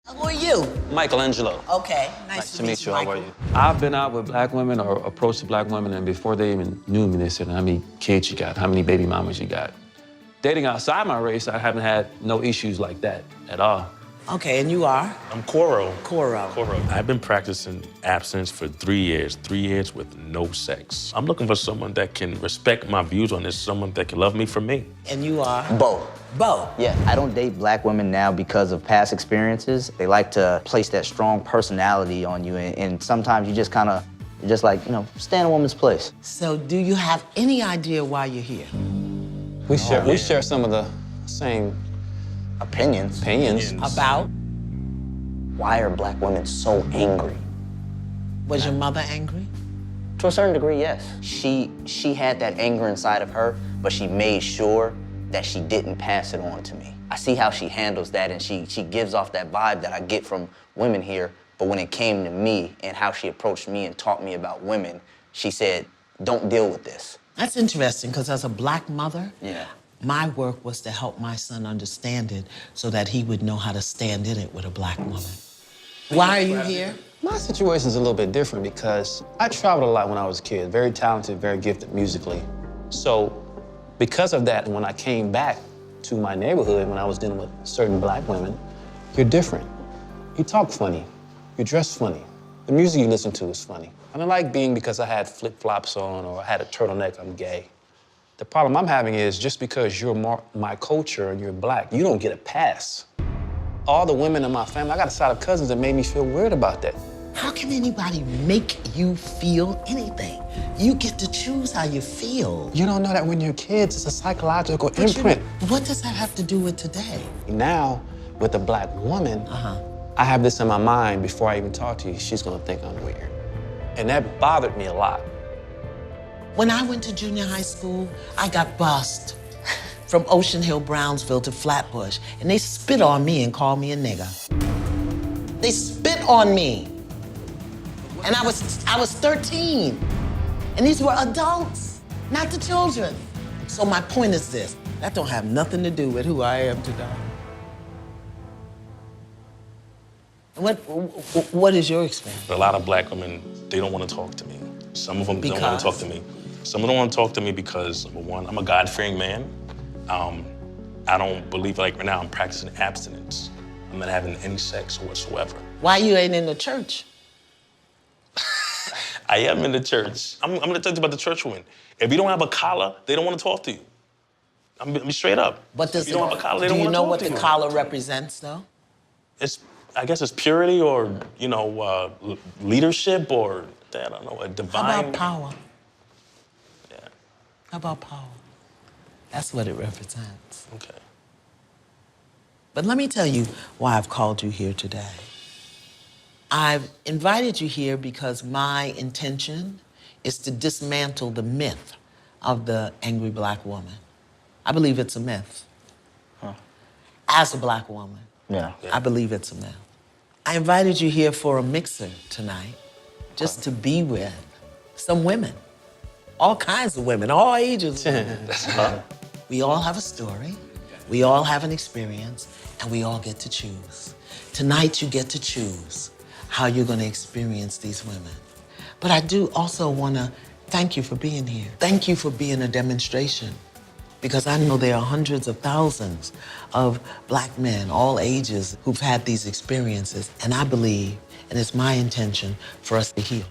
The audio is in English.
Who are you? Michelangelo. Okay, Nice to meet you. How are you? I've been out with black women or approached black women, and before they even knew me, they said, how many kids you got? How many baby mamas you got? Dating outside my race, I haven't had no issues like that at all. Okay, and you are? I'm Koro. Koro. I've been practicing abstinence for 3 years, 3 years with no sex. I'm looking for someone that can respect my views on this, someone that can love me for me. And you are? Bo. Bo. Yeah, I don't date black women now because of past experiences. They like to place that strong personality on you, and sometimes you just kind of, just like, you know, stand in a woman's place. So do you have any idea why you're here? We share some of the same Opinions. About? Why are black women so angry? Was your mother angry? To a certain degree, yes. She had that anger inside of her, but she made sure that she didn't pass it on to me. I see how she handles that, and she gives off that vibe that I get from women here, but when it came to me and how she approached me and taught me about women, she said, don't deal with this. That's interesting, because as a black mother, Yeah. my work was to help my son understand it so that he would know how to stand in it with a black woman. Why are you here? My situation's a little bit different because I traveled a lot when I was a kid, very talented, very gifted musically. So because of that, when I came back to my neighborhood, when I was dealing with certain black women, you're different. You talk funny, you dress funny, the music you listen to is funny. I don't like being because I had flip-flops on or I had a turtleneck, I'm gay. The problem I'm having is just because you're my culture and you're black, you don't get a pass. All the women in my family, I got a side of cousins that made me feel weird about that. How can anybody make you feel anything? You get to choose how you feel. You don't know that when you're kids, it's a psychological imprint. What does that have to do with today? Now, with a black woman, I have this in my mind before I even talk to you, she's gonna think I'm weird. And that bothered me a lot. When I went to junior high school, I got bussed from Ocean Hill, Brownsville to Flatbush, and they spit on me and called me a nigger. They spit on me. And I was 13. And these were adults, not the children. So my point is this, that don't have nothing to do with who I am today. What is your experience? A lot of black women, they don't want to talk to me. Some of them don't want to talk to me. Some of them don't want to talk to me because, number one, I'm a God-fearing man. I don't believe, like right now, I'm practicing abstinence. I'm not having any sex whatsoever. Why you ain't in the church? I am in the church. I'm gonna tell you about the church women. If you don't have a collar, they don't want to talk to you. I'm gonna be straight up. But if you don't have a collar, they don't want to talk to you. Do you know what the collar represents, though? I guess it's purity or, you know, leadership or, I don't know, a divine. How about power? Yeah. How about power? That's what it represents. Okay. But let me tell you why I've called you here today. I've invited you here because my intention is to dismantle the myth of the angry black woman. I believe it's a myth. As a black woman, I believe it's a myth. I invited you here for a mixer tonight, just to be with some women. All kinds of women, all ages. We all have a story, we all have an experience, and we all get to choose. Tonight you get to choose how you're gonna experience these women. But I do also wanna thank you for being here. Thank you for being a demonstration, because I know there are hundreds of thousands of black men, all ages, who've had these experiences, and I believe, and it's my intention, for us to heal.